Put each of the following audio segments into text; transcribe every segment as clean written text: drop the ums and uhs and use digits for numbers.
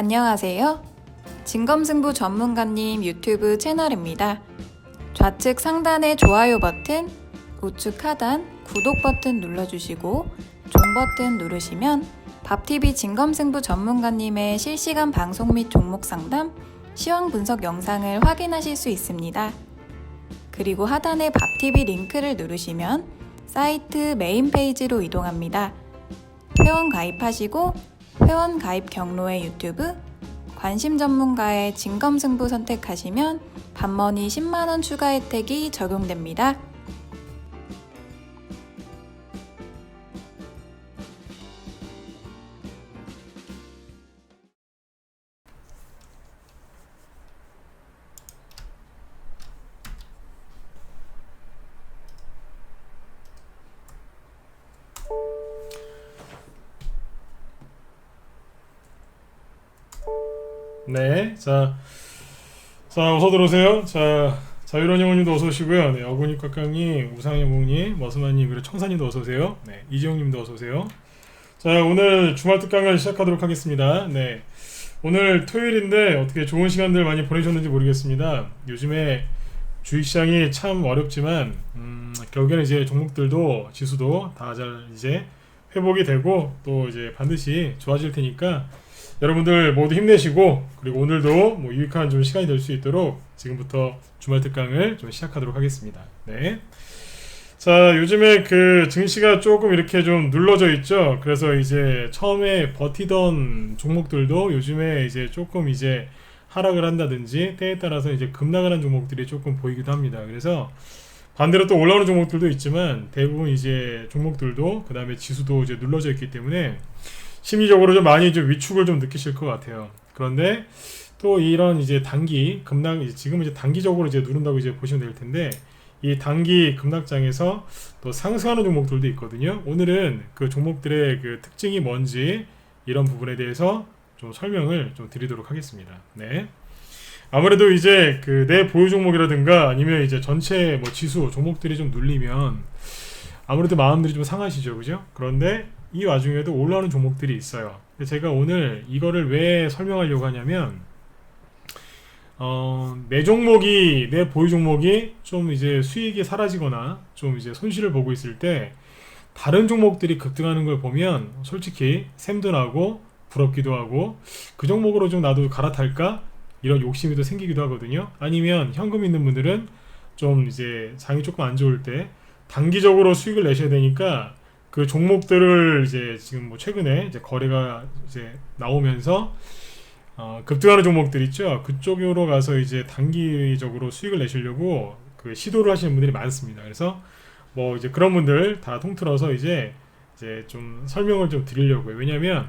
안녕하세요. 진검승부 전문가님 유튜브 채널입니다. 좌측 상단의 좋아요 버튼, 우측 하단 구독 버튼 눌러주시고 종 버튼 누르시면 밥TV 진검승부 전문가님의 실시간 방송 및 종목 상담, 시황 분석 영상을 확인하실 수 있습니다. 그리고 하단의 밥TV 링크를 누르시면 사이트 메인 페이지로 이동합니다. 회원 가입하시고 회원 가입 경로의 유튜브, 관심 전문가의 진검승부 선택하시면 밥머니 10만원 추가 혜택이 적용됩니다. 네, 자, 어서 들어오세요. 자, 자유로운 영혼님도 어서 오시고요. 네, 어구니꽉깡님, 우상영국님, 머스마님, 그리고 청사님도 어서 오세요. 네, 이지영님도 어서 오세요. 자, 오늘 주말 특강을 시작하도록 하겠습니다. 네, 오늘 토요일인데 어떻게 좋은 시간들 많이 보내셨는지 모르겠습니다. 요즘에 주식시장이 참 어렵지만, 결국에는 이제 종목들도 지수도 다 잘 이제 회복이 되고 또 이제 반드시 좋아질 테니까. 여러분들 모두 힘내시고, 그리고 오늘도 뭐 유익한 좀 시간이 될 수 있도록 지금부터 주말 특강을 좀 시작하도록 하겠습니다. 네. 자, 요즘에 그 증시가 조금 이렇게 좀 눌러져 있죠. 그래서 이제 처음에 버티던 종목들도 요즘에 이제 조금 이제 하락을 한다든지 때에 따라서 이제 급락을 한 종목들이 조금 보이기도 합니다. 그래서 반대로 또 올라오는 종목들도 있지만 대부분 이제 종목들도 그 다음에 지수도 이제 눌러져 있기 때문에 심리적으로 좀 많이 좀 위축을 좀 느끼실 것 같아요. 그런데 또 이런 이제 단기 급락, 지금 이제 단기적으로 이제 누른다고 이제 보시면 될 텐데, 이 단기 급락장에서 또 상승하는 종목들도 있거든요. 오늘은 그 종목들의 그 특징이 뭔지 이런 부분에 대해서 좀 설명을 좀 드리도록 하겠습니다. 네. 아무래도 이제 그 내 보유 종목이라든가 아니면 이제 전체 뭐 지수 종목들이 좀 눌리면 아무래도 마음들이 좀 상하시죠, 그죠? 그런데 이 와중에도 올라오는 종목들이 있어요. 제가 오늘 이거를 왜 설명하려고 하냐면, 내 종목이, 내 보유 종목이 좀 이제 수익이 사라지거나 좀 이제 손실을 보고 있을 때 다른 종목들이 급등하는 걸 보면 솔직히 샘도 나고 부럽기도 하고, 그 종목으로 좀 나도 갈아탈까? 이런 욕심이 또 생기기도 하거든요. 아니면 현금 있는 분들은 좀 이제 장이 조금 안 좋을 때 단기적으로 수익을 내셔야 되니까 그 종목들을 이제 지금 뭐 최근에 이제 거래가 이제 나오면서 급등하는 종목들 있죠. 그쪽으로 가서 이제 단기적으로 수익을 내시려고 그 시도를 하시는 분들이 많습니다. 그래서 뭐 이제 그런 분들 다 통틀어서 이제 좀 설명을 좀 드리려고요. 왜냐면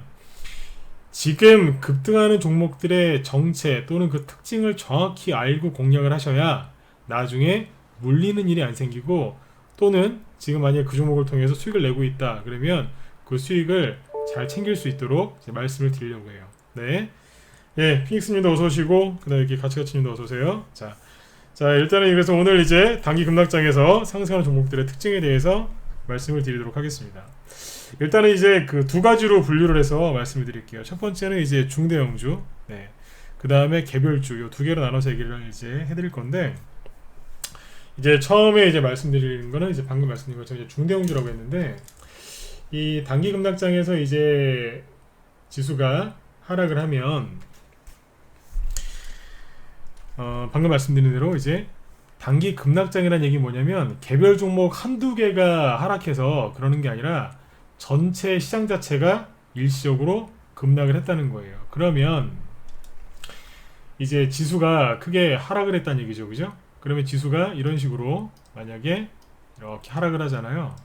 지금 급등하는 종목들의 정체 또는 그 특징을 정확히 알고 공략을 하셔야 나중에 물리는 일이 안 생기고, 또는 지금 만약에 그 종목을 통해서 수익을 내고 있다 그러면 그 수익을 잘 챙길 수 있도록 말씀을 드리려고 해요. 네, 예, 피닉스님도 어서 오시고, 그 다음에 이렇게 가치가치님도 어서 오세요. 자, 일단은 그래서 오늘 이제 단기 급락장에서 상승하는 종목들의 특징에 대해서 말씀을 드리도록 하겠습니다. 일단은 이제 그 두 가지로 분류를 해서 말씀을 드릴게요. 첫 번째는 이제 중대형주, 네, 그 다음에 개별주, 요 두 개로 나눠서 얘기를 이제 해드릴 건데, 이제 처음에 이제 말씀드리는 거는 이제 방금 말씀드린 것처럼 이제 중대형주라고 했는데, 이 단기 급락장에서 이제 지수가 하락을 하면 방금 말씀드린 대로 이제 단기 급락장이라는 얘기 뭐냐면 개별 종목 한두 개가 하락해서 그러는 게 아니라 전체 시장 자체가 일시적으로 급락을 했다는 거예요. 그러면 이제 지수가 크게 하락을 했다는 얘기죠, 그죠? 그러면 지수가 이런 식으로 만약에 이렇게 하락을 하잖아요.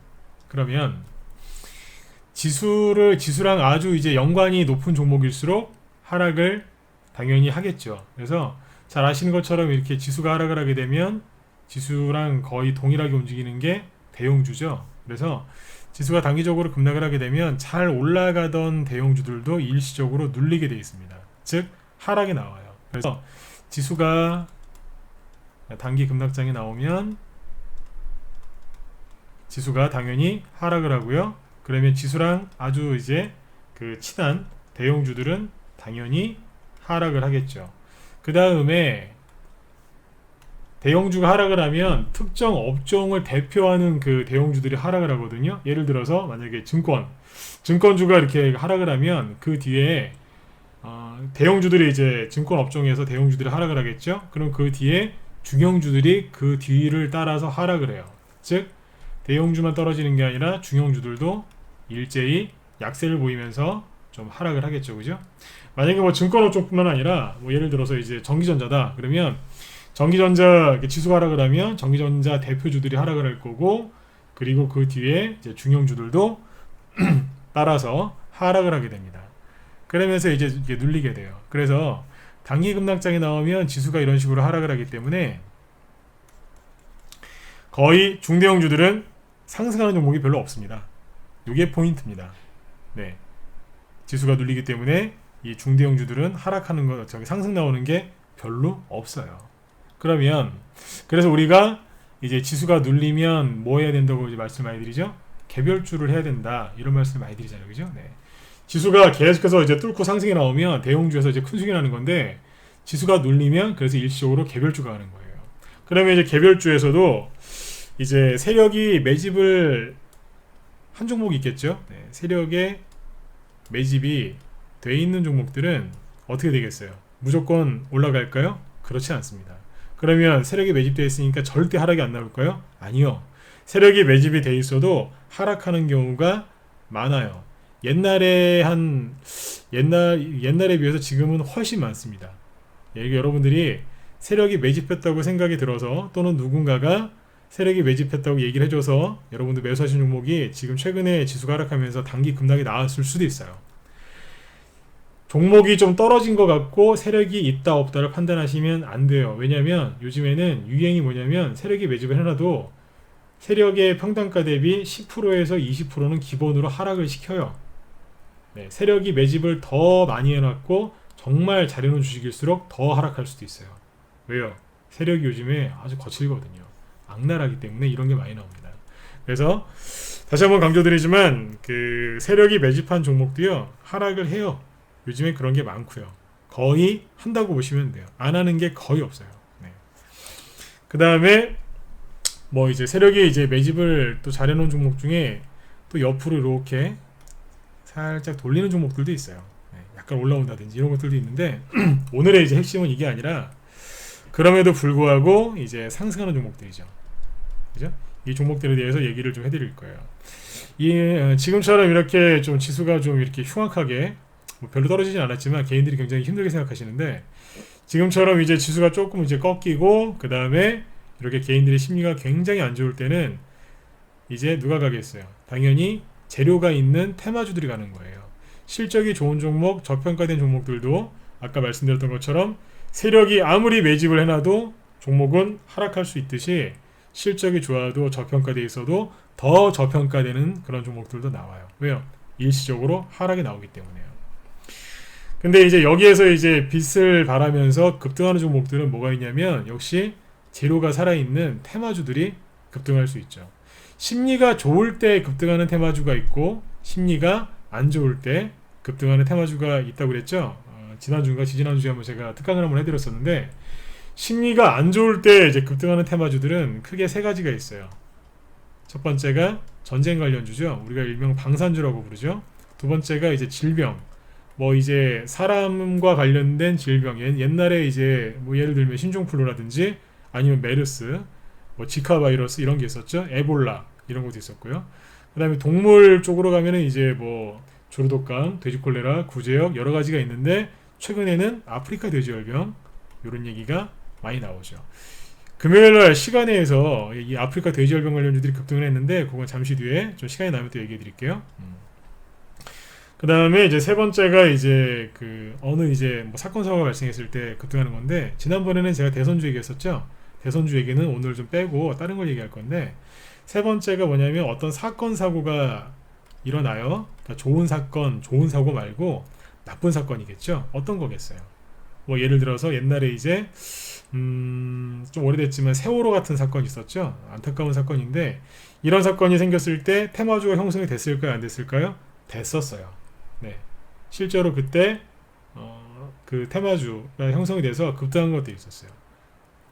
그러면 지수랑 아주 이제 연관이 높은 종목일수록 하락을 당연히 하겠죠. 그래서 잘 아시는 것처럼 이렇게 지수가 하락을 하게 되면 지수랑 거의 동일하게 움직이는 게 대형주죠. 그래서 지수가 단기적으로 급락을 하게 되면 잘 올라가던 대형주들도 일시적으로 눌리게 되어 있습니다. 즉 하락이 나와요. 그래서 지수가 단기 급락장에 나오면 지수가 당연히 하락을 하고요. 그러면 지수랑 아주 이제 그 친한 대형주들은 당연히 하락을 하겠죠. 그 다음에 대형주가 하락을 하면 특정 업종을 대표하는 그 대형주들이 하락을 하거든요. 예를 들어서 만약에 증권주가 이렇게 하락을 하면 그 뒤에 대형주들이 이제 증권 업종에서 대형주들이 하락을 하겠죠. 그럼 그 뒤에 중형주들이 그 뒤를 따라서 하락을 해요. 즉 대형주만 떨어지는 게 아니라 중형주들도 일제히 약세를 보이면서 좀 하락을 하겠죠. 그죠? 만약에 뭐 증권업종뿐만 아니라 뭐 예를 들어서 이제 전기전자다. 그러면 전기전자 지수가 하락을 하면 전기전자 대표주들이 하락을 할 거고, 그리고 그 뒤에 이제 중형주들도 따라서 하락을 하게 됩니다. 그러면서 이제 이게 눌리게 돼요. 그래서 단기 급락장이 나오면 지수가 이런 식으로 하락을 하기 때문에 거의 중대형주들은 상승하는 종목이 별로 없습니다. 이게 포인트입니다. 네, 지수가 눌리기 때문에 이 중대형주들은 하락하는 거, 상승 나오는 게 별로 없어요. 그러면 그래서 우리가 이제 지수가 눌리면 뭐 해야 된다고 이제 말씀 많이 드리죠? 개별주를 해야 된다, 이런 말씀 많이 드리잖아요. 그죠? 네. 지수가 계속해서 이제 뚫고 상승이 나오면 대형주에서 이제 큰 수익이 나는 건데, 지수가 눌리면 그래서 일시적으로 개별주가 가는 거예요. 그러면 이제 개별주에서도 이제 세력이 매집을 한 종목이 있겠죠. 네. 세력의 매집이 돼 있는 종목들은 어떻게 되겠어요? 무조건 올라갈까요? 그렇지 않습니다. 그러면 세력이 매집되어 있으니까 절대 하락이 안 나올까요? 아니요. 세력이 매집이 돼 있어도 하락하는 경우가 많아요. 옛날에 비해서 지금은 훨씬 많습니다. 여러분들이 세력이 매집했다고 생각이 들어서, 또는 누군가가 세력이 매집했다고 얘기를 해줘서 여러분들 매수하신 종목이 지금 최근에 지수가 하락하면서 단기 급락이 나왔을 수도 있어요. 종목이 좀 떨어진 것 같고 세력이 있다 없다를 판단하시면 안 돼요. 왜냐하면 요즘에는 유행이 뭐냐면, 세력이 매집을 해놔도 세력의 평단가 대비 10%에서 20%는 기본으로 하락을 시켜요. 네, 세력이 매집을 더 많이 해놨고 정말 잘해놓은 주식일수록 더 하락할 수도 있어요. 왜요? 세력이 요즘에 아주 거칠거든요. 악랄하기 때문에 이런 게 많이 나옵니다. 그래서 다시 한번 강조드리지만, 그 세력이 매집한 종목도요 하락을 해요. 요즘에 그런 게 많고요. 거의 한다고 보시면 돼요. 안 하는 게 거의 없어요. 네. 그 다음에 뭐 이제 세력이 이제 매집을 또 잘해놓은 종목 중에 또 옆으로 이렇게 살짝 돌리는 종목들도 있어요. 네. 약간 올라온다든지 이런 것들도 있는데 오늘의 이제 핵심은 이게 아니라, 그럼에도 불구하고 이제 상승하는 종목들이죠. 그죠? 이 종목들에 대해서 얘기를 좀 해드릴 거예요. 지금처럼 이렇게 좀 지수가 좀 이렇게 흉악하게 뭐 별로 떨어지진 않았지만 개인들이 굉장히 힘들게 생각하시는데, 지금처럼 이제 지수가 조금 이제 꺾이고 그 다음에 이렇게 개인들의 심리가 굉장히 안 좋을 때는 이제 누가 가겠어요? 당연히 재료가 있는 테마주들이 가는 거예요. 실적이 좋은 종목, 저평가된 종목들도 아까 말씀드렸던 것처럼 세력이 아무리 매집을 해놔도 종목은 하락할 수 있듯이, 실적이 좋아도 저평가돼 있어도 더 저평가되는 그런 종목들도 나와요. 왜요? 일시적으로 하락이 나오기 때문에요. 근데 이제 여기에서 이제 빛을 발하면서 급등하는 종목들은 뭐가 있냐면, 역시 재료가 살아있는 테마주들이 급등할 수 있죠. 심리가 좋을 때 급등하는 테마주가 있고, 심리가 안 좋을 때 급등하는 테마주가 있다고 그랬죠. 지난주인가 지지난주에 한번 제가 특강을 한번 해드렸었는데, 심리가 안 좋을 때 이제 급등하는 테마주들은 크게 세 가지가 있어요. 첫 번째가 전쟁 관련주죠. 우리가 일명 방산주라고 부르죠. 두 번째가 이제 질병, 뭐 이제 사람과 관련된 질병, 옛날에 이제 뭐 예를 들면 신종플루라든지 아니면 메르스, 뭐 지카 바이러스 이런 게 있었죠. 에볼라 이런 것도 있었고요. 그 다음에 동물 쪽으로 가면은 이제 뭐 조류독감, 돼지콜레라, 구제역 여러 가지가 있는데, 최근에는 아프리카 돼지열병 이런 얘기가 많이 나오죠. 금요일날 시간에서 이 아프리카 돼지열병 관련주들이 급등을 했는데, 그건 잠시 뒤에 좀 시간이 나면 또 얘기해 드릴게요. 그 다음에 이제 세 번째가 이제 그 어느 이제 뭐 사건 사고가 발생했을 때 급등하는 건데, 지난번에는 제가 대선주 얘기했었죠. 대선주 얘기는 오늘 좀 빼고 다른 걸 얘기할 건데, 세 번째가 뭐냐면 어떤 사건 사고가 일어나요. 그러니까 좋은 사건, 좋은 사고 말고 나쁜 사건이겠죠. 어떤 거겠어요? 뭐 예를 들어서 옛날에 이제 좀 오래됐지만 세월호 같은 사건이 있었죠. 안타까운 사건인데, 이런 사건이 생겼을 때 테마주가 형성이 됐을까요? 안 됐을까요? 됐었어요. 네, 실제로 그때 그 테마주가 형성이 돼서 급등한 것도 있었어요.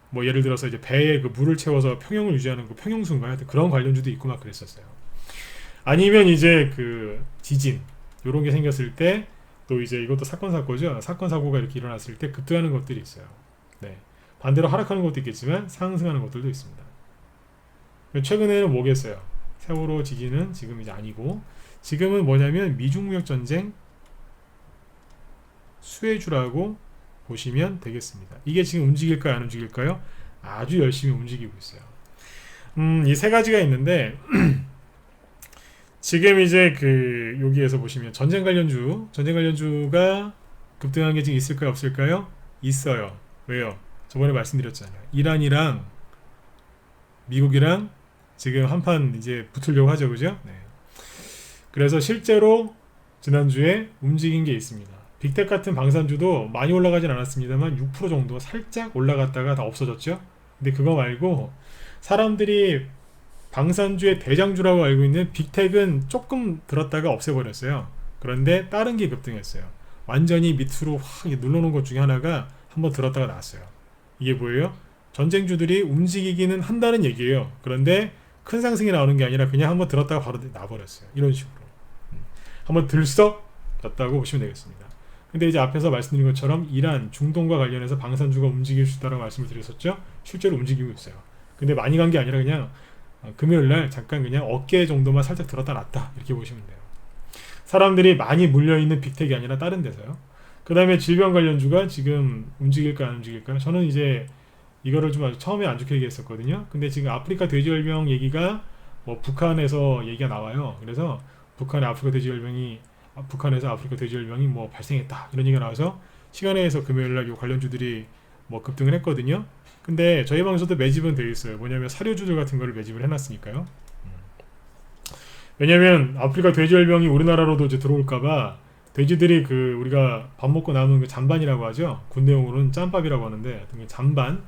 뭐 예를 들어서 이제 배에 그 물을 채워서 평형을 유지하는 그 평형수인가 하여튼 그런 관련주도 있고 막 그랬었어요. 아니면 이제 그 지진 요런 게 생겼을 때 또 이제 이것도 사건 사고죠. 사건 사고가 이렇게 일어났을 때 급등하는 것들이 있어요. 네. 반대로 하락하는 것도 있겠지만 상승하는 것들도 있습니다. 최근에는 뭐겠어요? 세월호 지진은 지금 이제 아니고 지금은 뭐냐면 미중무역 전쟁 수혜주라고 보시면 되겠습니다. 이게 지금 움직일까요? 안 움직일까요? 아주 열심히 움직이고 있어요. 이 세 가지가 있는데 지금 이제 그 여기에서 보시면 전쟁 관련주가 급등한 게 지금 있을까요? 없을까요? 있어요. 왜요? 저번에 말씀드렸잖아요. 이란이랑 미국이랑 지금 한판 이제 붙으려고 하죠, 그죠? 네. 그래서 실제로 지난주에 움직인 게 있습니다. 빅텍 같은 방산주도 많이 올라가진 않았습니다만 6% 정도 살짝 올라갔다가 다 없어졌죠. 근데 그거 말고 사람들이 방산주의 대장주라고 알고 있는 빅텍은 조금 들었다가 없애버렸어요. 그런데 다른 게 급등했어요. 완전히 밑으로 확 눌러놓은 것 중에 하나가 한번 들었다가 나왔어요. 이게 뭐예요? 전쟁주들이 움직이기는 한다는 얘기예요. 그런데 큰 상승이 나오는 게 아니라 그냥 한번 들었다가 바로 나버렸어요. 이런 식으로 한번 들썩였다고 보시면 되겠습니다. 근데 이제 앞에서 말씀드린 것처럼 이란, 중동과 관련해서 방산주가 움직일 수 있다고 말씀을 드렸었죠. 실제로 움직이고 있어요. 근데 많이 간 게 아니라 그냥 금요일날 잠깐 그냥 어깨 정도만 살짝 들었다 놨다 이렇게 보시면 돼요. 사람들이 많이 물려있는 빅텍이 아니라 다른 데서요. 그 다음에 질병 관련주가 지금 움직일까 안 움직일까요? 저는 이제 이거를 좀 아주 처음에 안 좋게 얘기했었거든요. 근데 지금 아프리카 돼지열병 얘기가 뭐 북한에서 얘기가 나와요. 그래서 북한에서 아프리카 돼지열병이 뭐 발생했다 이런 얘기가 나와서 시간에서 금요일날 이 관련주들이 뭐 급등을 했거든요. 근데 저희 방송도 매집은 되어 있어요. 뭐냐면 사료주들 같은 거를 매집을 해놨으니까요. 왜냐면 아프리카 돼지열병이 우리나라로도 이제 들어올까봐 돼지들이 그 우리가 밥 먹고 남은 그 잔반이라고 하죠. 군대용으로는 짬밥이라고 하는데 잔반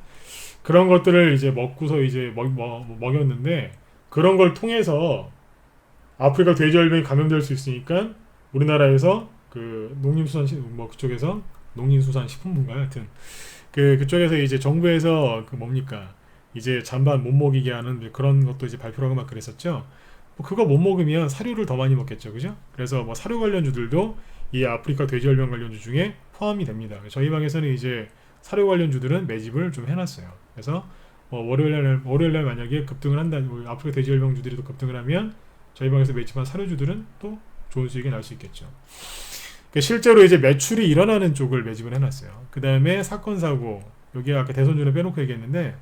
그런 것들을 이제 먹고서 이제 먹였는데 그런 걸 통해서 아프리카 돼지열병이 감염될 수 있으니까 우리나라에서 그 농림수산 뭐 그쪽에서 농림수산식품부인가요? 하여튼 그쪽에서 이제 정부에서 그 뭡니까 이제 잔반 못 먹이게 하는 그런 것도 이제 발표를 하고 막 그랬었죠. 뭐 그거 못 먹으면 사료를 더 많이 먹겠죠, 그죠? 그래서 뭐 사료 관련주들도 이 아프리카 돼지열병 관련주 중에 포함이 됩니다. 저희 방에서는 이제 사료 관련주들은 매집을 좀 해놨어요. 그래서 월요일날 만약에 급등을 한다, 아프리카 돼지열병주들이 또 급등을 하면 저희 방에서 매집한 사료주들은 또 좋은 수익이 날 수 있겠죠. 실제로 이제 매출이 일어나는 쪽을 매집을 해놨어요. 그 다음에 사건 사고 여기 아까 대선주는 빼놓고 얘기했는데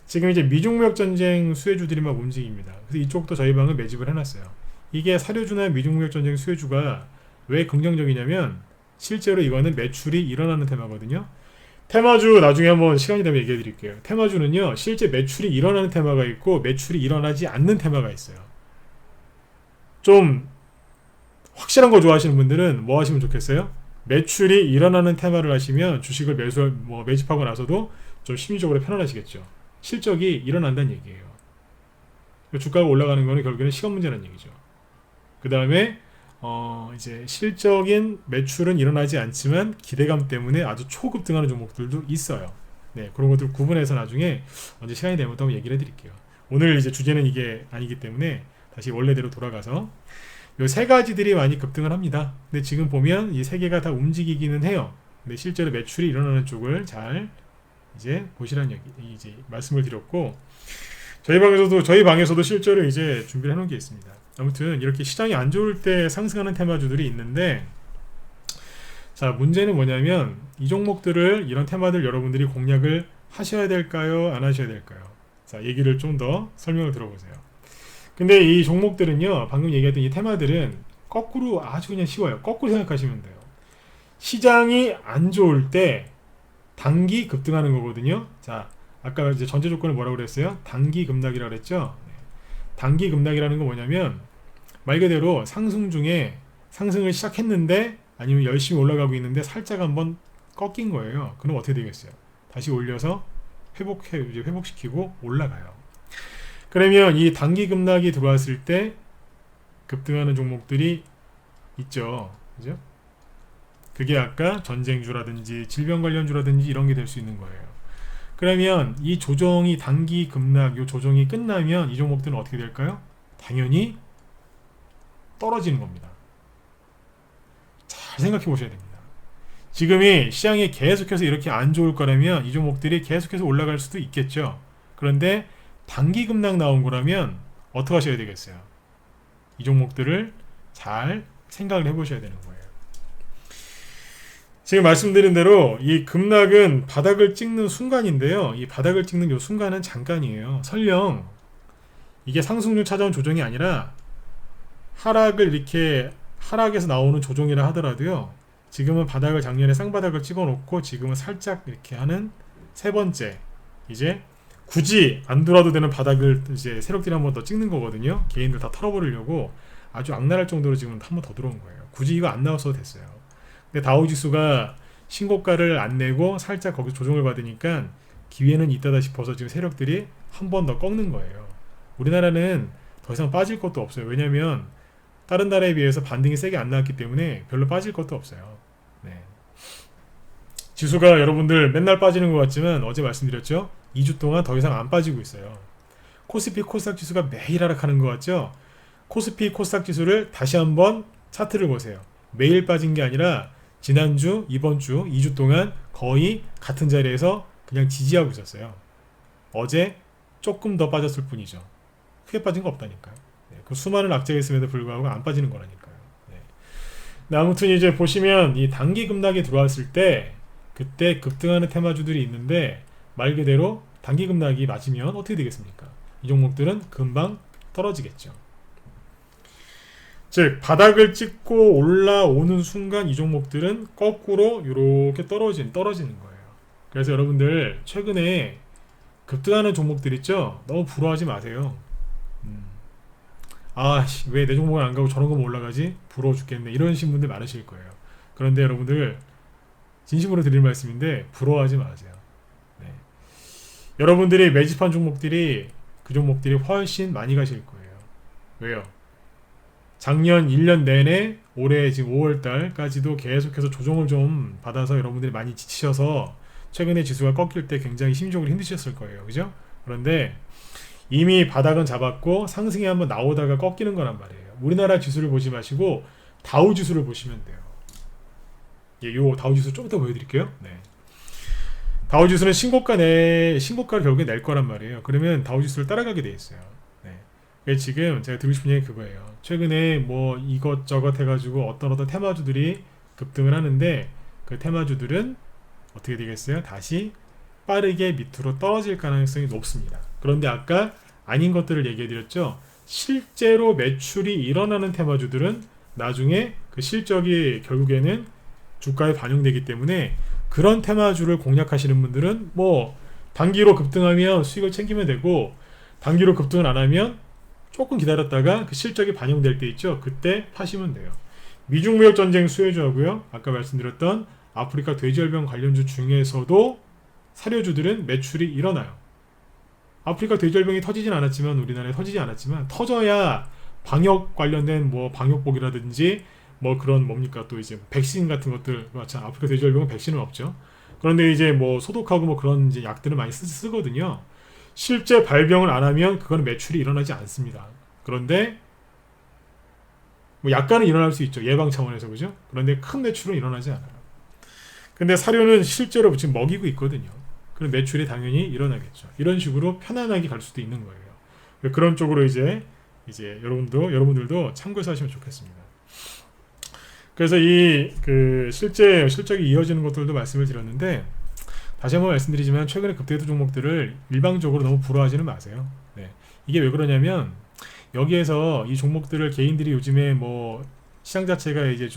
지금 이제 미중무역 전쟁 수혜주들이 막 움직입니다. 그래서 이쪽도 저희 방은 매집을 해놨어요. 이게 사료주나 미중무역 전쟁 수혜주가 왜 긍정적이냐면 실제로 이거는 매출이 일어나는 테마거든요. 테마주 나중에 한번 시간이 되면 얘기해 드릴게요. 테마주는요 실제 매출이 일어나는 테마가 있고 매출이 일어나지 않는 테마가 있어요. 좀 확실한 거 좋아하시는 분들은 뭐 하시면 좋겠어요? 매출이 일어나는 테마를 하시면 주식을 매집하고 나서도 좀 심리적으로 편안하시겠죠. 실적이 일어난다는 얘기예요. 주가가 올라가는 거는 결국에는 시간 문제라는 얘기죠. 그 다음에 이제 실적인 매출은 일어나지 않지만 기대감 때문에 아주 초급등하는 종목들도 있어요. 네, 그런 것들 구분해서 나중에 언제 시간이 되면 또 한번 얘기를 해드릴게요. 오늘 이제 주제는 이게 아니기 때문에 다시 원래대로 돌아가서 이 세 가지들이 많이 급등을 합니다. 근데 지금 보면 이 세 개가 다 움직이기는 해요. 근데 실제로 매출이 일어나는 쪽을 잘 이제 보시라는 얘기 이제 말씀을 드렸고 저희 방에서도 실제로 이제 준비를 해놓은 게 있습니다. 아무튼 이렇게 시장이 안 좋을 때 상승하는 테마주들이 있는데 자 문제는 뭐냐면 이 종목들을 이런 테마들 여러분들이 공략을 하셔야 될까요? 안 하셔야 될까요? 자 얘기를 좀 더 설명을 들어보세요. 근데 이 종목들은요 방금 얘기했던 이 테마들은 거꾸로 아주 그냥 쉬워요. 거꾸로 생각하시면 돼요. 시장이 안 좋을 때 단기 급등하는 거거든요. 자 아까 이제 전제 조건을 뭐라고 그랬어요? 단기 급락이라고 그랬죠. 단기 급락이라는 건 뭐냐면 말 그대로 상승 중에 상승을 시작했는데 아니면 열심히 올라가고 있는데 살짝 한번 꺾인 거예요. 그럼 어떻게 되겠어요? 다시 올려서 회복시키고 올라가요. 그러면 이 단기 급락이 들어왔을 때 급등하는 종목들이 있죠. 그죠? 그게 아까 전쟁주라든지 질병 관련주라든지 이런 게 될 수 있는 거예요. 그러면 이 조정이 단기 급락 이 조정이 끝나면 이 종목들은 어떻게 될까요? 당연히 떨어지는 겁니다. 잘 생각해 보셔야 됩니다. 지금이 시장이 계속해서 이렇게 안 좋을 거라면 이 종목들이 계속해서 올라갈 수도 있겠죠. 그런데 단기 급락 나온 거라면 어떻게 하셔야 되겠어요? 이 종목들을 잘 생각을 해보셔야 되는 거예요. 지금 말씀드린 대로 이 급락은 바닥을 찍는 순간인데요. 이 바닥을 찍는 이 순간은 잠깐이에요. 설령 이게 상승 중 찾아온 조정이 아니라 하락을 이렇게 하락에서 나오는 조정이라 하더라도요. 지금은 바닥을 작년에 쌍바닥을 찍어놓고 지금은 살짝 이렇게 하는 세 번째 이제 굳이 안 돌아도 되는 바닥을 이제 세력들이 한 번 더 찍는 거거든요. 개인들 다 털어버리려고 아주 악랄할 정도로 지금 한 번 더 들어온 거예요. 굳이 이거 안 나왔어도 됐어요. 근데 다우지수가 신고가를 안 내고 살짝 거기서 조정을 받으니까 기회는 있다다 싶어서 지금 세력들이 한 번 더 꺾는 거예요. 우리나라는 더 이상 빠질 것도 없어요. 왜냐면 다른 나라에 비해서 반등이 세게 안 나왔기 때문에 별로 빠질 것도 없어요. 네. 지수가 여러분들 맨날 빠지는 것 같지만 어제 말씀드렸죠? 2주 동안 더 이상 안 빠지고 있어요. 코스피 코스닥 지수가 매일 하락하는 것 같죠? 코스피 코스닥 지수를 다시 한번 차트를 보세요. 매일 빠진 게 아니라 지난주, 이번주 2주 동안 거의 같은 자리에서 그냥 지지하고 있었어요. 어제 조금 더 빠졌을 뿐이죠. 크게 빠진 거 없다니까요. 네, 그 수많은 악재가 있음에도 불구하고 안 빠지는 거라니까요. 네. 아무튼 이제 보시면 이 단기 급락이 들어왔을 때 그때 급등하는 테마주들이 있는데 말 그대로 단기 급락이 맞으면 어떻게 되겠습니까? 이 종목들은 금방 떨어지겠죠. 즉 바닥을 찍고 올라오는 순간 이 종목들은 거꾸로 이렇게 떨어지는 거예요. 그래서 여러분들 최근에 급등하는 종목들 있죠? 너무 부러워하지 마세요. 왜 내 종목은 안 가고 저런 거만 올라가지? 부러워 죽겠네. 이러신 분들 많으실 거예요. 그런데 여러분들 진심으로 드릴 말씀인데 부러워하지 마세요. 네. 여러분들이 매집한 종목들이 그 종목들이 훨씬 많이 가실 거예요. 왜요? 작년 1년 내내 올해 지금 5월달까지도 계속해서 조정을 좀 받아서 여러분들이 많이 지치셔서 최근에 지수가 꺾일 때 굉장히 심리적으로 힘드셨을 거예요. 그죠? 그런데 이미 바닥은 잡았고 상승이 한번 나오다가 꺾이는 거란 말이에요. 우리나라 지수를 보지 마시고 다우 지수를 보시면 돼요. 요 다우 지수 좀 이따 보여드릴게요. 네. 다우 지수는 신고가를 결국에 낼 거란 말이에요. 그러면 다우 지수를 따라가게 돼 있어요. 네. 지금 제가 드리고 싶은 얘기 그거예요. 최근에 뭐 이것저것 해가지고 어떤 테마주들이 급등을 하는데 그 테마주들은 어떻게 되겠어요? 다시 빠르게 밑으로 떨어질 가능성이 높습니다. 그런데 아까 아닌 것들을 얘기해드렸죠. 실제로 매출이 일어나는 테마주들은 나중에 그 실적이 결국에는 주가에 반영되기 때문에 그런 테마주를 공략하시는 분들은 뭐 단기로 급등하면 수익을 챙기면 되고 단기로 급등을 안 하면 조금 기다렸다가 그 실적이 반영될 때 있죠. 그때 파시면 돼요. 미중무역전쟁 수혜주하고요. 아까 말씀드렸던 아프리카 돼지열병 관련주 중에서도 사료주들은 매출이 일어나요. 아프리카 돼지열병이 터지진 않았지만 우리나라에 터지지 않았지만 터져야 방역 관련된 뭐 방역복이라든지 뭐 그런 뭡니까 또 이제 백신 같은 것들 맞죠. 아프리카 돼지열병은 백신은 없죠. 그런데 이제 뭐 소독하고 뭐 그런 이제 약들을 많이 쓰거든요. 실제 발병을 안 하면 그건 매출이 일어나지 않습니다. 그런데 뭐 약간은 일어날 수 있죠. 예방 차원에서 그죠? 그런데 큰 매출은 일어나지 않아요. 근데 사료는 실제로 지금 먹이고 있거든요. 그럼 매출이 당연히 일어나겠죠. 이런 식으로 편안하게 갈 수도 있는 거예요. 그런 쪽으로 이제 여러분들도 참고해서 하시면 좋겠습니다. 그래서 이 그 실적이 이어지는 것들도 말씀을 드렸는데 다시 한번 말씀드리지만 최근에 급등했던 종목들을 일방적으로 너무 불허하지는 마세요. 네. 이게 왜 그러냐면 여기에서 이 종목들을 개인들이 요즘에 뭐 시장 자체가 이제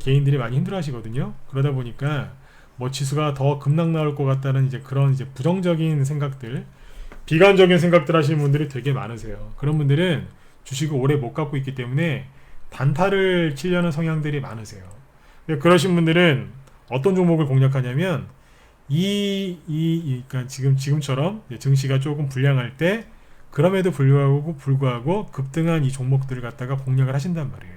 개인들이 많이 힘들어하시거든요. 그러다 보니까 뭐 지수가 더 급락 나올 것 같다는 이제 그런 이제 부정적인 생각들, 비관적인 생각들 하시는 분들이 되게 많으세요. 그런 분들은 주식을 오래 못 갖고 있기 때문에 단타를 치려는 성향들이 많으세요. 그러신 분들은 어떤 종목을 공략하냐면 그러니까 지금처럼 증시가 조금 불량할 때 그럼에도 불구하고 급등한 이 종목들을 갖다가 공략을 하신단 말이에요.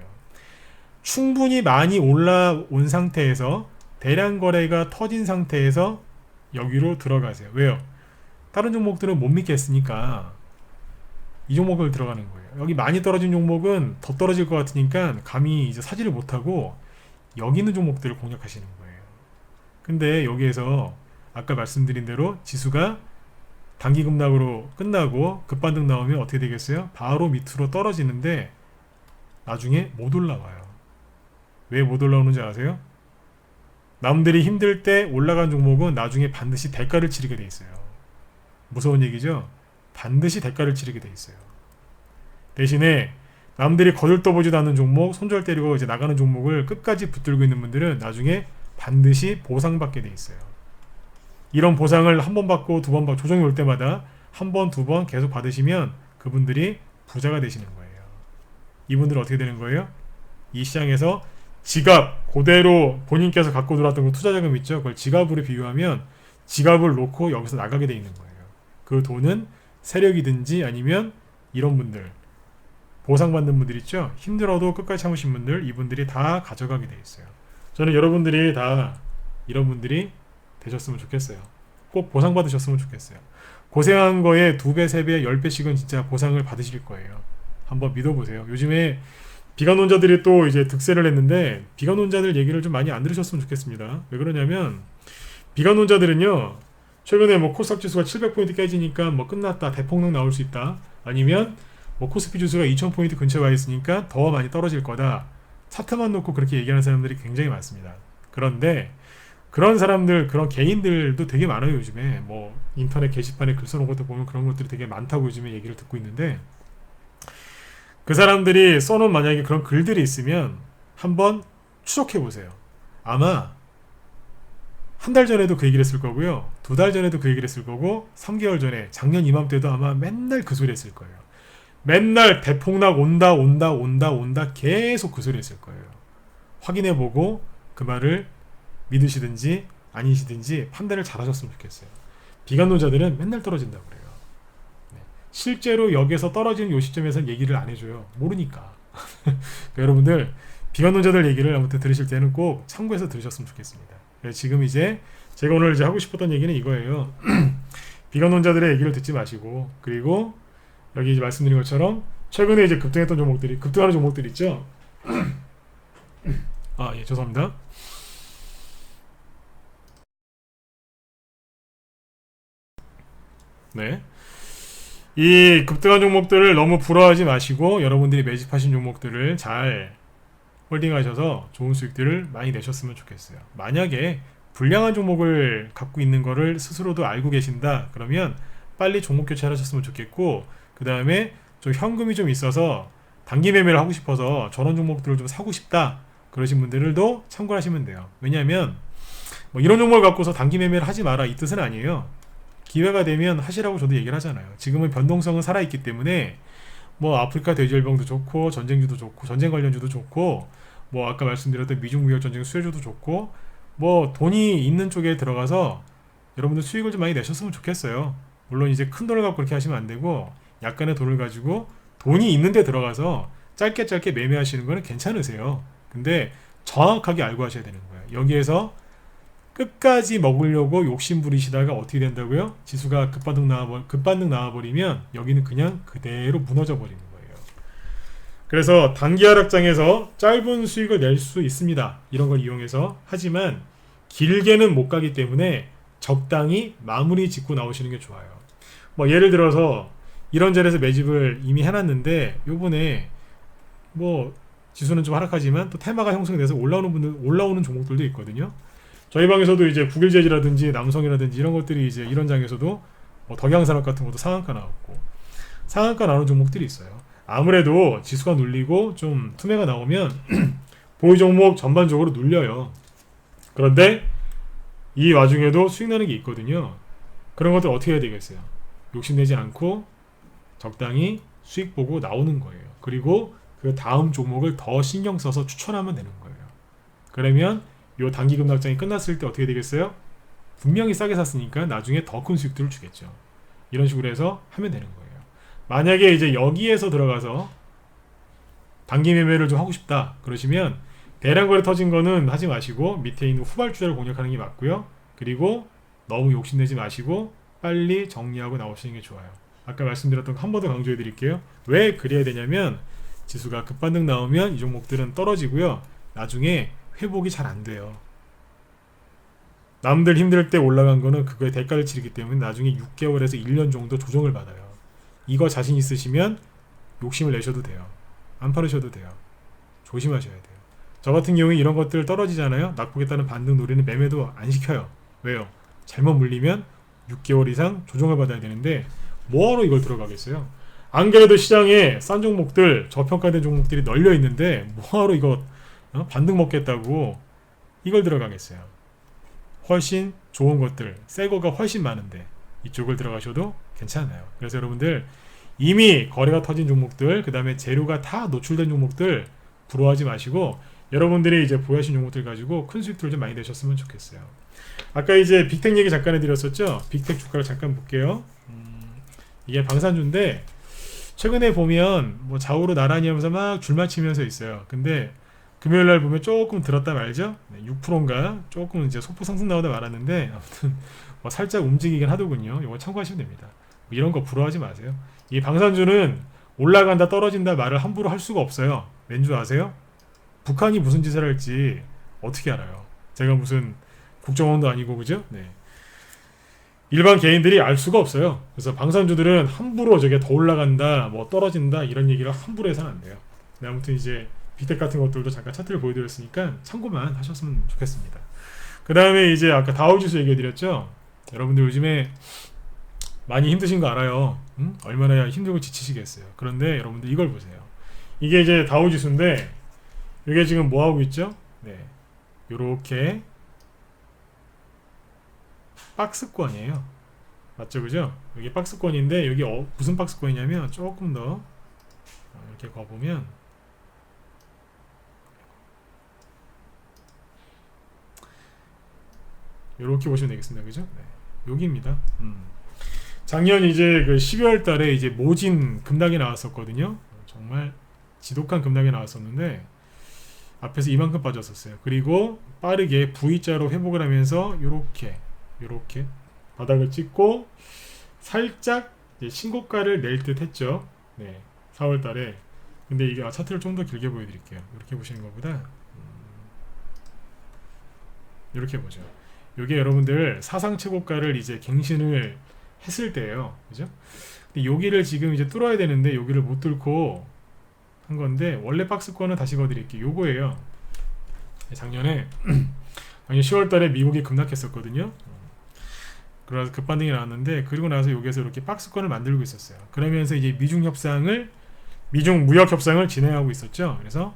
충분히 많이 올라온 상태에서 대량 거래가 터진 상태에서 여기로 들어가세요. 왜요? 다른 종목들은 못 믿겠으니까 이 종목을 들어가는 거예요. 여기 많이 떨어진 종목은 더 떨어질 것 같으니까 감히 이제 사지를 못하고 여기 있는 종목들을 공략하시는 거예요. 근데 여기에서 아까 말씀드린 대로 지수가 단기 급락으로 끝나고 급반등 나오면 어떻게 되겠어요? 바로 밑으로 떨어지는데 나중에 못 올라와요. 왜 못 올라오는지 아세요? 남들이 힘들 때 올라간 종목은 나중에 반드시 대가를 치르게 돼 있어요. 무서운 얘기죠? 반드시 대가를 치르게 돼 있어요. 대신에 남들이 거들떠보지도 않는 종목, 손절 때리고 이제 나가는 종목을 끝까지 붙들고 있는 분들은 나중에 반드시 보상받게 돼 있어요. 이런 보상을 한 번 받고 두 번 받고 조정이 올 때마다 한 번, 두 번 계속 받으시면 그분들이 부자가 되시는 거예요. 이분들은 어떻게 되는 거예요? 이 시장에서 지갑, 그대로 본인께서 갖고 들어왔던 그 투자자금 있죠? 그걸 지갑으로 비유하면 지갑을 놓고 여기서 나가게 돼 있는 거예요. 그 돈은 세력이든지 아니면 이런 분들, 보상받는 분들 있죠? 힘들어도 끝까지 참으신 분들, 이분들이 다 가져가게 돼 있어요. 저는 여러분들이 다 이런 분들이 되셨으면 좋겠어요. 꼭 보상받으셨으면 좋겠어요. 고생한 거에 2배, 3배, 10배씩은 진짜 보상을 받으실 거예요. 한번 믿어보세요. 요즘에 비관론자들이 또 이제 득세를 했는데 비관론자들 얘기를 좀 많이 안 들으셨으면 좋겠습니다. 왜 그러냐면 비관론자들은요, 최근에 뭐 코스닥 지수가 700포인트 깨지니까 뭐 끝났다, 대폭락 나올 수 있다, 아니면 뭐 코스피 지수가 2000포인트 근처에 와 있으니까 더 많이 떨어질 거다, 차트만 놓고 그렇게 얘기하는 사람들이 굉장히 많습니다. 그런데 그런 사람들, 그런 개인들도 되게 많아요. 요즘에 뭐 인터넷 게시판에 글 써놓은 것도 보면 그런 것들이 되게 많다고 요즘에 얘기를 듣고 있는데, 그 사람들이 써놓은 만약에 그런 글들이 있으면 한번 추적해 보세요. 아마 한 달 전에도 그 얘기를 했을 거고요, 2달 전에도 그 얘기를 했을 거고, 3개월 전에 작년 이맘때도 아마 맨날 그 소리 했을 거예요. 맨날 대폭락 온다 온다 온다 온다 계속 그 소리 했을 거예요. 확인해 보고 그 말을 믿으시든지 아니시든지 판단을 잘 하셨으면 좋겠어요. 비관론자들은 맨날 떨어진다고 그래요. 네. 실제로 여기서 떨어지는 요 시점에서는 얘기를 안 해줘요. 모르니까. 그러니까 여러분들 비관론자들 얘기를 아무튼 들으실 때는 꼭 참고해서 들으셨으면 좋겠습니다. 지금 이제 제가 오늘 이제 하고 싶었던 얘기는 이거예요. 비관론자들의 얘기를 듣지 마시고, 그리고 여기 이제 말씀드린 것처럼 최근에 이제 급등했던 종목들이, 급등하는 종목들 있죠. 아, 예, 죄송합니다. 네. 이 급등한 종목들을 너무 부러워하지 마시고 여러분들이 매집하신 종목들을 잘 홀딩하셔서 좋은 수익들을 많이 내셨으면 좋겠어요. 만약에 불량한 종목을 갖고 있는 거를 스스로도 알고 계신다 그러면 빨리 종목 교체를 하셨으면 좋겠고, 그 다음에 좀 현금이 좀 있어서 단기 매매를 하고 싶어서 저런 종목들을 좀 사고 싶다 그러신 분들도 참고를 하시면 돼요. 왜냐하면 뭐 이런 종목을 갖고서 단기 매매를 하지 마라 이 뜻은 아니에요. 기회가 되면 하시라고 저도 얘기를 하잖아요. 지금은 변동성은 살아있기 때문에 뭐 아프리카 돼지열병도 좋고, 전쟁주도 좋고, 전쟁 관련주도 좋고, 뭐 아까 말씀드렸던 미중 무역 전쟁 수혜주도 좋고, 뭐 돈이 있는 쪽에 들어가서 여러분들 수익을 좀 많이 내셨으면 좋겠어요. 물론 이제 큰 돈을 갖고 그렇게 하시면 안 되고, 약간의 돈을 가지고 돈이 있는데 들어가서 짧게 매매하시는 거는 괜찮으세요. 근데 정확하게 알고 하셔야 되는 거예요. 여기에서 끝까지 먹으려고 욕심 부리시다가 어떻게 된다고요? 지수가 급반등 나와버리면 여기는 그냥 그대로 무너져 버리는 거예요. 그래서 단기 하락장에서 짧은 수익을 낼 수 있습니다. 이런 걸 이용해서. 하지만 길게는 못 가기 때문에 적당히 마무리 짓고 나오시는 게 좋아요. 뭐 예를 들어서 이런 자리에서 매집을 이미 해놨는데 요번에 뭐 지수는 좀 하락하지만 또 테마가 형성돼서 올라오는 종목들도 있거든요. 저희 방에서도 이제 국일제지라든지 남성이라든지 이런 것들이 이제 이런 장에서도 뭐 덕양산업 같은 것도 상한가 나왔고, 상한가 나오는 종목들이 있어요. 아무래도 지수가 눌리고 좀 투매가 나오면 보유 종목 전반적으로 눌려요. 그런데 이 와중에도 수익 나는 게 있거든요. 그런 것들 어떻게 해야 되겠어요? 욕심내지 않고 적당히 수익 보고 나오는 거예요. 그리고 그 다음 종목을 더 신경 써서 추천하면 되는 거예요. 그러면 요 단기 급락장이 끝났을 때 어떻게 되겠어요? 분명히 싸게 샀으니까 나중에 더 큰 수익들을 주겠죠. 이런 식으로 해서 하면 되는 거예요. 만약에 이제 여기에서 들어가서 단기 매매를 좀 하고 싶다 그러시면 대량거래 터진 거는 하지 마시고 밑에 있는 후발주자를 공략하는 게 맞고요. 그리고 너무 욕심내지 마시고 빨리 정리하고 나오시는 게 좋아요. 아까 말씀드렸던 거 한 번 더 강조해 드릴게요. 왜 그래야 되냐면 지수가 급반등 나오면 이 종목들은 떨어지고요. 나중에 회복이 잘 안 돼요. 남들 힘들 때 올라간 거는 그거에 대가를 치르기 때문에 나중에 6개월에서 1년 정도 조정을 받아요. 이거 자신 있으시면 욕심을 내셔도 돼요. 안 팔으셔도 돼요. 조심하셔야 돼요. 저 같은 경우에 이런 것들 떨어지잖아요. 낙폭에 따른 반등 노리는 매매도 안 시켜요. 왜요? 잘못 물리면 6개월 이상 조정을 받아야 되는데 뭐하러 이걸 들어가겠어요? 안 그래도 시장에 싼 종목들, 저평가된 종목들이 널려 있는데 뭐하러 이거 반등 먹겠다고 이걸 들어가겠어요? 훨씬 좋은 것들, 새 거가 훨씬 많은데 이쪽을 들어가셔도 괜찮아요. 그래서 여러분들 이미 거래가 터진 종목들, 그 다음에 재료가 다 노출된 종목들 부러워하지 마시고 여러분들이 이제 보유하신 종목들 가지고 큰 수익들 좀 많이 내셨으면 좋겠어요. 아까 이제 빅텍 얘기 잠깐 해드렸었죠. 빅텍 주가를 잠깐 볼게요. 이게 방산주인데 최근에 보면 뭐 좌우로 나란히 하면서 막 줄맞추면서 있어요. 근데 금요일날 보면 조금 들었다 말죠. 6%인가 조금 이제 소폭 상승 나오다 말았는데 아무튼 뭐 살짝 움직이긴 하더군요. 이거 참고하시면 됩니다. 뭐 이런 거 부러워하지 마세요. 이 방산주는 올라간다 떨어진다 말을 함부로 할 수가 없어요. 왠지 아세요? 북한이 무슨 짓을 할지 어떻게 알아요? 제가 무슨 국정원도 아니고 그죠? 네. 일반 개인들이 알 수가 없어요. 그래서 방산주들은 함부로 저게 더 올라간다, 뭐 떨어진다 이런 얘기를 함부로 해서는 안 돼요. 네, 아무튼 이제 빅텍 같은 것들도 잠깐 차트를 보여드렸으니까 참고만 하셨으면 좋겠습니다. 그 다음에 이제 아까 다우지수 얘기해드렸죠. 여러분들 요즘에 많이 힘드신 거 알아요. 응? 얼마나 힘들고 지치시겠어요. 그런데 여러분들 이걸 보세요. 이게 이제 다우지수인데 이게 지금 뭐 하고 있죠? 네, 요렇게 박스권이에요. 맞죠, 그죠? 여기 박스권인데 여기 무슨 박스권이냐면 조금 더 이렇게 가보면 이렇게 보시면 되겠습니다, 그죠? 네, 여기입니다. 작년 이제 그 12월 달에 이제 모진 급락이 나왔었거든요. 정말 지독한 급락이 나왔었는데 앞에서 이만큼 빠졌었어요. 그리고 빠르게 V자로 회복을 하면서 요렇게 바닥을 찍고 살짝 이제 신고가를 낼 듯 했죠. 네, 4월 달에. 근데 이게 차트를 좀 더 길게 보여드릴게요. 이렇게 보시는 것보다 이렇게 보죠. 이게 여러분들 사상 최고가를 이제 갱신을 했을 때예요. 그죠? 근데 여기를 지금 이제 뚫어야 되는데 여기를 못 뚫고 한 건데 원래 박스권은 다시 거드릴게요. 요거예요. 작년 10월 달에 미국이 급락했었거든요. 그래서 급반등이 나왔는데 그리고 나서 여기에서 이렇게 박스권을 만들고 있었어요. 그러면서 이제 미중 무역 협상을 진행하고 있었죠. 그래서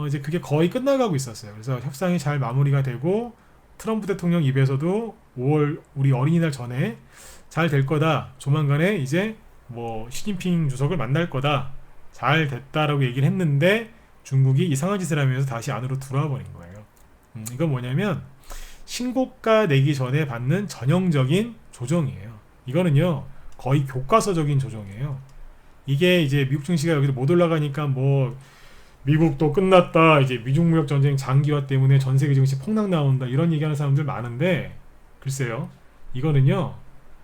이제 그게 거의 끝나가고 있었어요. 그래서 협상이 잘 마무리가 되고 트럼프 대통령 입에서도 5월 우리 어린이날 전에 잘 될 거다. 조만간에 이제 뭐 시진핑 주석을 만날 거다. 잘 됐다라고 얘기를 했는데 중국이 이상한 짓을 하면서 다시 안으로 들어와 버린 거예요. 이건 뭐냐면 신고가 내기 전에 받는 전형적인 조정이에요. 이거는요 거의 교과서적인 조정이에요. 이게 이제 미국 증시가 여기서 못 올라가니까 뭐 미국도 끝났다, 이제 미중 무역 전쟁 장기화 때문에 전 세계 증시 폭락 나온다 이런 얘기하는 사람들 많은데 글쎄요, 이거는요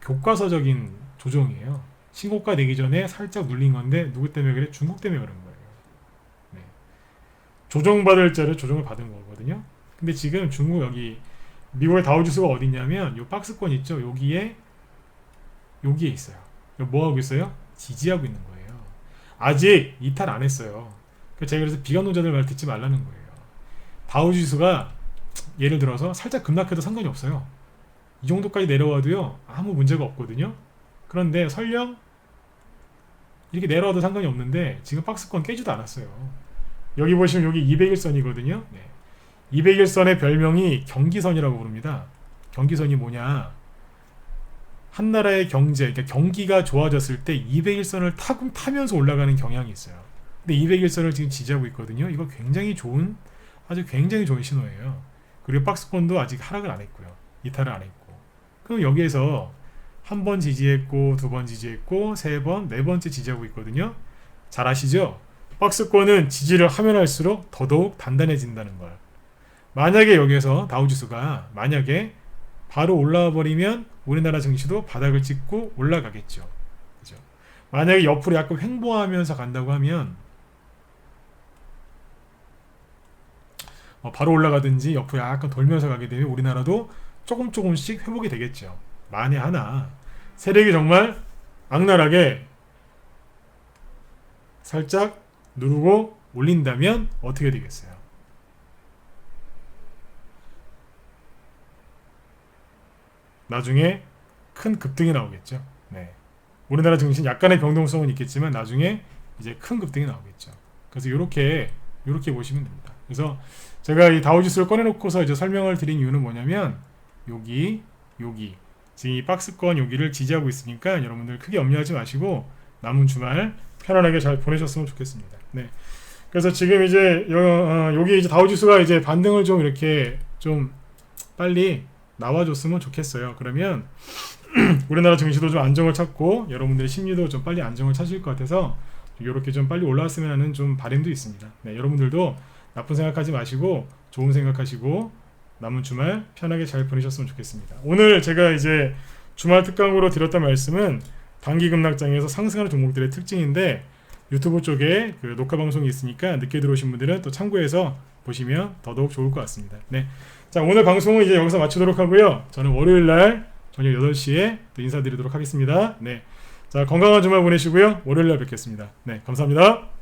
교과서적인 조정이에요. 신고가 내기 전에 살짝 눌린 건데 누구 때문에 그래? 중국 때문에 그런 거예요. 네. 조정받을 자를 조정을 받은 거거든요. 근데 지금 중국 여기 미국의 다우지수가 어디 있냐면 요 박스권 있죠? 여기에 있어요. 뭐 하고 있어요? 지지하고 있는 거예요. 아직 이탈 안 했어요. 제가 그래서 비관론자들 말 듣지 말라는 거예요. 다우지수가 예를 들어서 살짝 급락해도 상관이 없어요. 이 정도까지 내려와도요 아무 문제가 없거든요. 그런데 설령 이렇게 내려와도 상관이 없는데 지금 박스권 깨지도 않았어요. 여기 보시면 여기 200일선이거든요. 네. 200일선의 별명이 경기선이라고 부릅니다. 경기선이 뭐냐? 한 나라의 경제, 그러니까 경기가 좋아졌을 때 200일선을 타면서 올라가는 경향이 있어요. 근데 200일선을 지금 지지하고 있거든요. 이거 아주 굉장히 좋은 신호예요. 그리고 박스권도 아직 하락을 안 했고요. 이탈을 안 했고. 그럼 여기에서 한 번 지지했고, 두 번 지지했고, 세 번, 네 번째 지지하고 있거든요. 잘 아시죠? 박스권은 지지를 하면 할수록 더더욱 단단해진다는 걸. 만약에 여기에서 다우지수가 만약에 바로 올라와 버리면 우리나라 증시도 바닥을 찍고 올라가겠죠. 그죠? 만약에 옆으로 약간 횡보하면서 간다고 하면 바로 올라가든지 옆으로 약간 돌면서 가게 되면 우리나라도 조금씩 회복이 되겠죠. 만에 하나 세력이 정말 악랄하게 살짝 누르고 올린다면 어떻게 되겠어요? 나중에 큰 급등이 나오겠죠. 네. 우리나라 증시는 약간의 변동성은 있겠지만 나중에 이제 큰 급등이 나오겠죠. 그래서 이렇게 보시면 됩니다. 그래서 제가 이 다우지수를 꺼내놓고서 이제 설명을 드린 이유는 뭐냐면 여기 지금 이 박스권 여기를 지지하고 있으니까 여러분들 크게 염려하지 마시고 남은 주말 편안하게 잘 보내셨으면 좋겠습니다. 네. 그래서 지금 이제 여기 이제 다우지수가 이제 반등을 좀 이렇게 좀 빨리 나와줬으면 좋겠어요. 그러면 우리나라 증시도 좀 안정을 찾고 여러분들의 심리도 좀 빨리 안정을 찾을 것 같아서 이렇게 좀 빨리 올라왔으면 하는 좀 바람도 있습니다. 네, 여러분들도 나쁜 생각하지 마시고 좋은 생각하시고 남은 주말 편하게 잘 보내셨으면 좋겠습니다. 오늘 제가 이제 주말 특강으로 드렸던 말씀은 단기 급락장에서 상승하는 종목들의 특징인데 유튜브 쪽에 그 녹화 방송이 있으니까 늦게 들어오신 분들은 또 참고해서 보시면 더더욱 좋을 것 같습니다. 네. 자, 오늘 방송은 이제 여기서 마치도록 하고요. 저는 월요일날 저녁 8시에 또 인사드리도록 하겠습니다. 네. 자, 건강한 주말 보내시고요. 월요일날 뵙겠습니다. 네, 감사합니다.